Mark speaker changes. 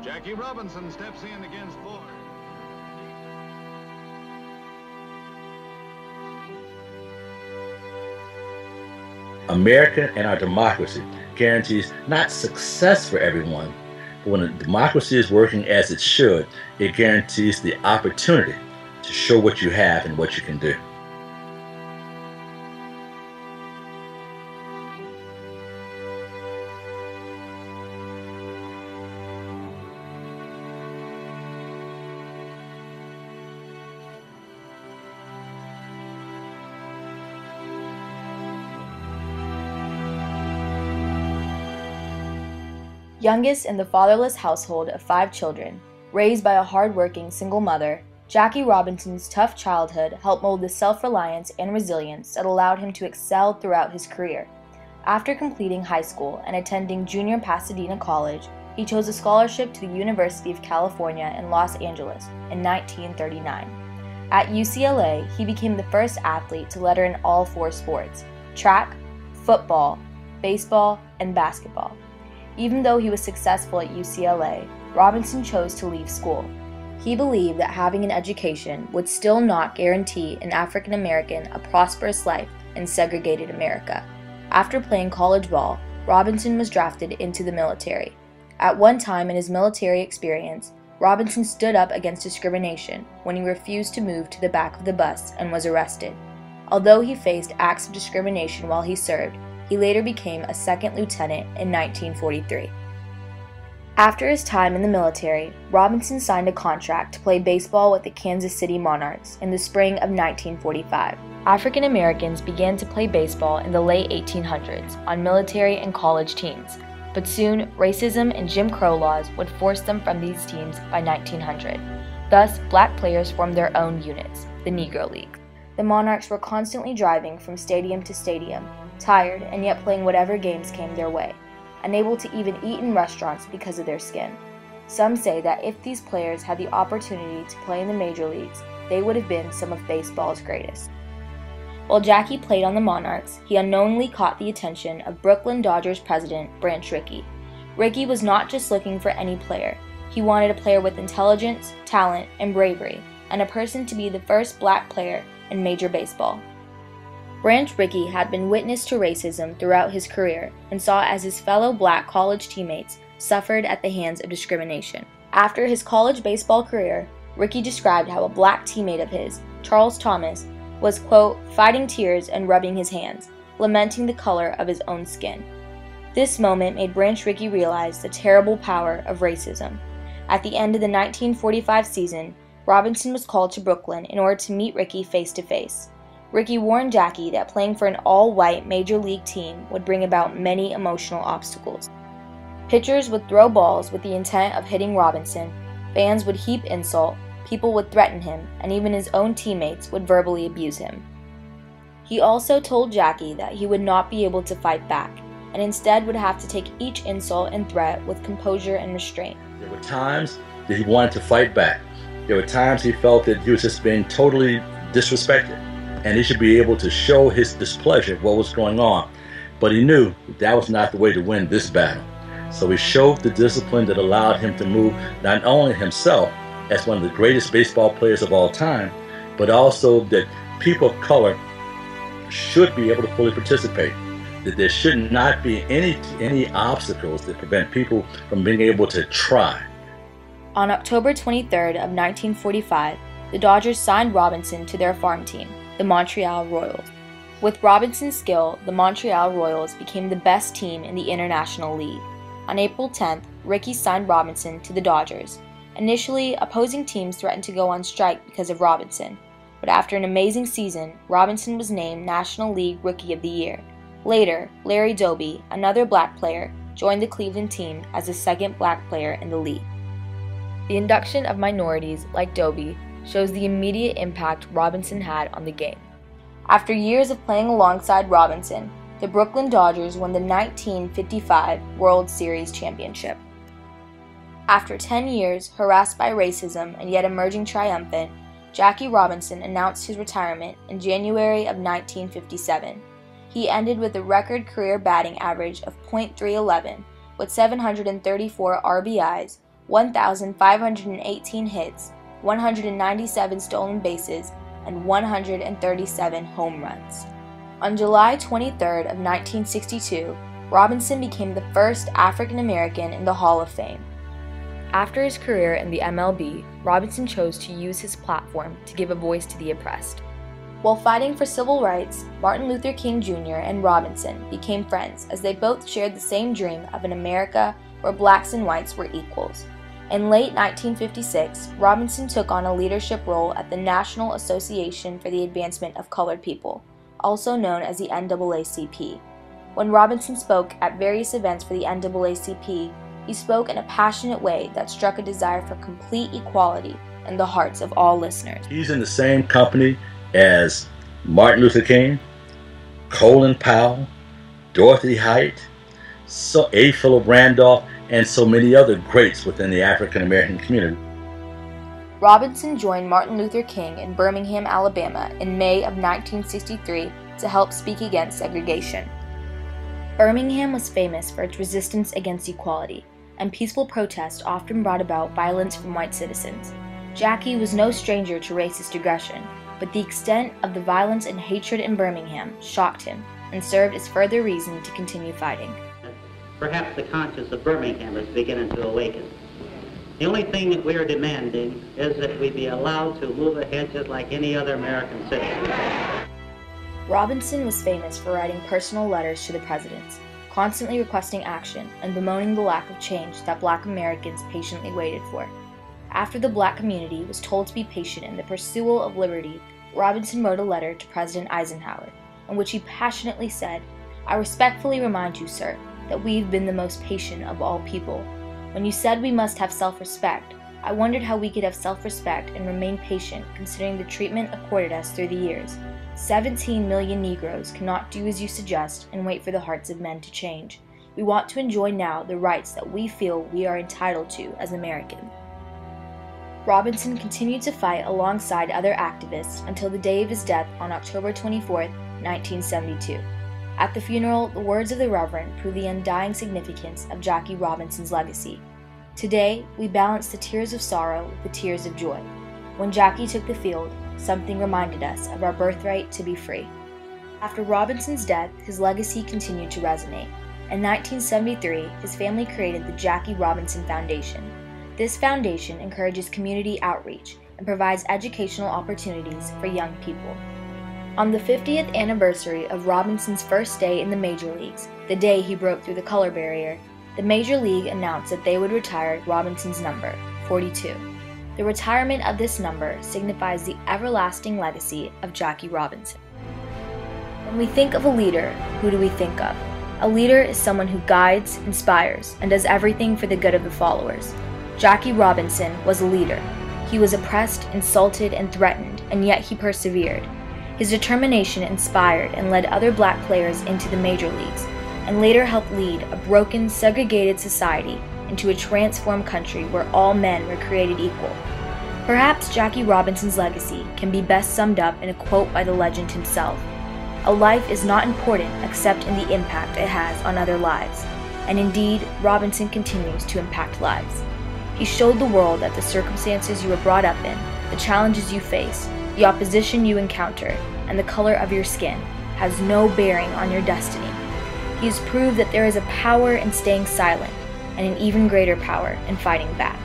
Speaker 1: Jackie Robinson steps in against Ford.
Speaker 2: America and our democracy guarantees not success for everyone, but when a democracy is working as it should, it guarantees the opportunity to show what you have and what you can do.
Speaker 3: Youngest in the fatherless household of 5 children, raised by a hard-working single mother, Jackie Robinson's tough childhood helped mold the self-reliance and resilience that allowed him to excel throughout his career. After completing high school and attending Junior Pasadena College, he chose a scholarship to the University of California in Los Angeles in 1939. At UCLA, he became the first athlete to letter in all 4 sports: track, football, baseball, and basketball. Even though he was successful at UCLA, Robinson chose to leave school. He believed that having an education would still not guarantee an African American a prosperous life in segregated America. After playing college ball, Robinson was drafted into the military. At one time in his military experience, Robinson stood up against discrimination when he refused to move to the back of the bus and was arrested. Although he faced acts of discrimination while he served, he later became a second lieutenant in 1943. After his time in the military, Robinson signed a contract to play baseball with the Kansas City Monarchs in the spring of 1945. African Americans began to play baseball in the late 1800s on military and college teams, but soon racism and Jim Crow laws would force them from these teams by 1900. Thus, black players formed their own units, the Negro League. The Monarchs were constantly driving from stadium to stadium, tired and yet playing whatever games came their way, unable to even eat in restaurants because of their skin. Some say that if these players had the opportunity to play in the major leagues, they would have been some of baseball's greatest. While Jackie played on the Monarchs, he unknowingly caught the attention of Brooklyn Dodgers president Branch Rickey. Rickey was not just looking for any player. He wanted a player with intelligence, talent, and bravery, and a person to be the first black player in Major Baseball. Branch Rickey had been witness to racism throughout his career and saw as his fellow black college teammates suffered at the hands of discrimination. After his college baseball career, Rickey described how a black teammate of his, Charles Thomas, was, quote, fighting tears and rubbing his hands, lamenting the color of his own skin. This moment made Branch Rickey realize the terrible power of racism. At the end of the 1945 season, Robinson was called to Brooklyn in order to meet Rickey face to face. Rickey warned Jackie that playing for an all-white major league team would bring about many emotional obstacles. Pitchers would throw balls with the intent of hitting Robinson, fans would heap insult, people would threaten him, and even his own teammates would verbally abuse him. He also told Jackie that he would not be able to fight back, and instead would have to take each insult and threat with composure and restraint.
Speaker 2: There were times that he wanted to fight back. There were times he felt that he was just being totally disrespected, and he should be able to show his displeasure of what was going on. But he knew that was not the way to win this battle. So he showed the discipline that allowed him to move not only himself as one of the greatest baseball players of all time, but also that people of color should be able to fully participate. That there should not be any obstacles that prevent people from being able to try.
Speaker 3: On October 23rd of 1945, the Dodgers signed Robinson to their farm team, the Montreal Royals. With Robinson's skill, the Montreal Royals became the best team in the International League. On April 10th, Rickey signed Robinson to the Dodgers. Initially, opposing teams threatened to go on strike because of Robinson, but after an amazing season, Robinson was named National League Rookie of the Year. Later, Larry Doby, another black player, joined the Cleveland team as the second black player in the league. The induction of minorities like Doby shows the immediate impact Robinson had on the game. After years of playing alongside Robinson, the Brooklyn Dodgers won the 1955 World Series championship. After 10 years, harassed by racism and yet emerging triumphant, Jackie Robinson announced his retirement in January of 1957. He ended with a record career batting average of .311 with 734 RBIs, 1,518 hits, 197 stolen bases, and 137 home runs. On July 23rd of 1962, Robinson became the first African American in the Hall of Fame. After his career in the MLB, Robinson chose to use his platform to give a voice to the oppressed. While fighting for civil rights, Martin Luther King Jr. and Robinson became friends as they both shared the same dream of an America where blacks and whites were equals. In late 1956, Robinson took on a leadership role at the National Association for the Advancement of Colored People, also known as the NAACP. When Robinson spoke at various events for the NAACP, he spoke in a passionate way that struck a desire for complete equality in the hearts of all listeners.
Speaker 2: He's in the same company as Martin Luther King, Colin Powell, Dorothy Height, A. Philip Randolph, and so many other greats within the African American community.
Speaker 3: Robinson joined Martin Luther King in Birmingham, Alabama in May of 1963 to help speak against segregation. Birmingham was famous for its resistance against equality, and peaceful protest often brought about violence from white citizens. Jackie was no stranger to racist aggression, but the extent of the violence and hatred in Birmingham shocked him and served as further reason to continue fighting.
Speaker 4: Perhaps the conscience of Birmingham is beginning to awaken. The only thing that we are demanding is that we be allowed to move ahead just like any other American citizen.
Speaker 3: Robinson was famous for writing personal letters to the presidents, constantly requesting action and bemoaning the lack of change that black Americans patiently waited for. After the black community was told to be patient in the pursuit of liberty, Robinson wrote a letter to President Eisenhower, in which he passionately said, "I respectfully remind you, sir, that we've been the most patient of all people. When you said we must have self-respect, I wondered how we could have self-respect and remain patient considering the treatment accorded us through the years. 17 million Negroes cannot do as you suggest and wait for the hearts of men to change. We want to enjoy now the rights that we feel we are entitled to as Americans." Robinson continued to fight alongside other activists until the day of his death on October 24, 1972. At the funeral, the words of the Reverend prove the undying significance of Jackie Robinson's legacy. Today, we balance the tears of sorrow with the tears of joy. When Jackie took the field, something reminded us of our birthright to be free. After Robinson's death, his legacy continued to resonate. In 1973, his family created the Jackie Robinson Foundation. This foundation encourages community outreach and provides educational opportunities for young people. On the 50th anniversary of Robinson's first day in the major leagues, the day he broke through the color barrier, the Major League announced that they would retire Robinson's number, 42. The retirement of this number signifies the everlasting legacy of Jackie Robinson. When we think of a leader, who do we think of? A leader is someone who guides, inspires, and does everything for the good of the followers. Jackie Robinson was a leader. He was oppressed, insulted, and threatened, and yet he persevered. His determination inspired and led other black players into the major leagues, and later helped lead a broken, segregated society into a transformed country where all men were created equal. Perhaps Jackie Robinson's legacy can be best summed up in a quote by the legend himself. "A life is not important except in the impact it has on other lives." And indeed, Robinson continues to impact lives. He showed the world that the circumstances you were brought up in, the challenges you face, the opposition you encounter, and the color of your skin has no bearing on your destiny. He has proved that there is a power in staying silent and an even greater power in fighting back.